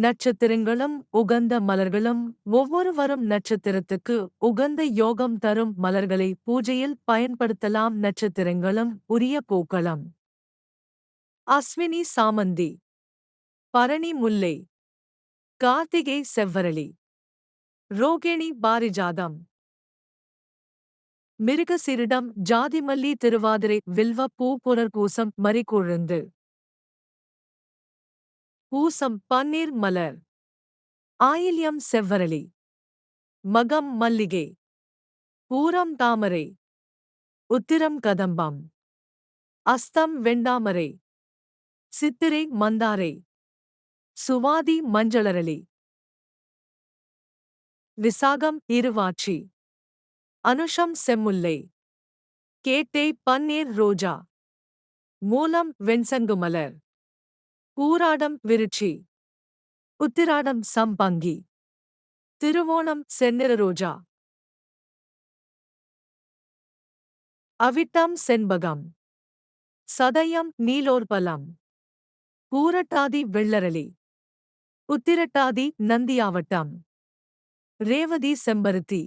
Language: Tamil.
நட்சத்திரங்களும் உகந்த மலர்களும் ஒவ்வொரு வரும் நட்சத்திரத்துக்கு உகந்த யோகம் தரும் மலர்களை பூஜையில் பயன்படுத்தலாம். நட்சத்திரங்களும் உரிய பூக்களம்: அஸ்வினி சாமந்தி, பரணி முல்லை, கார்த்திகை செவ்வரளி, ரோகிணி பாரிஜாதம், மிருகசீரிடம் ஜாதிமல்லி, திருவாதிரை வில்வ பூ, புனர்பூசம் மரிக்கொழுந்து, பூசம் பன்னீர் மலர், ஆயில்யம் செவ்வரளி, மகம் மல்லிகை, பூரம் தாமரை, உத்திரம் கதம்பம், அஸ்தம் வெண்டாமரை, சித்திரை மந்தாரை, சுவாதி மஞ்சளரளி, விசாகம் இருவாட்சி, அனுஷம் செம்முல்லை, கேட்டை பன்னீர் ரோஜா, மூலம் வெண்சங்கு மலர், பூராடம் விருட்சி, உத்திராடம் சம்பங்கி, திருவோணம் செந்நிற ரோஜா, அவிட்டம் செண்பகம், சதயம் நீலோர்பலம், பூரட்டாதி வெள்ளரளி, உத்திரட்டாதி நந்தியாவட்டம், ரேவதி செம்பருத்தி.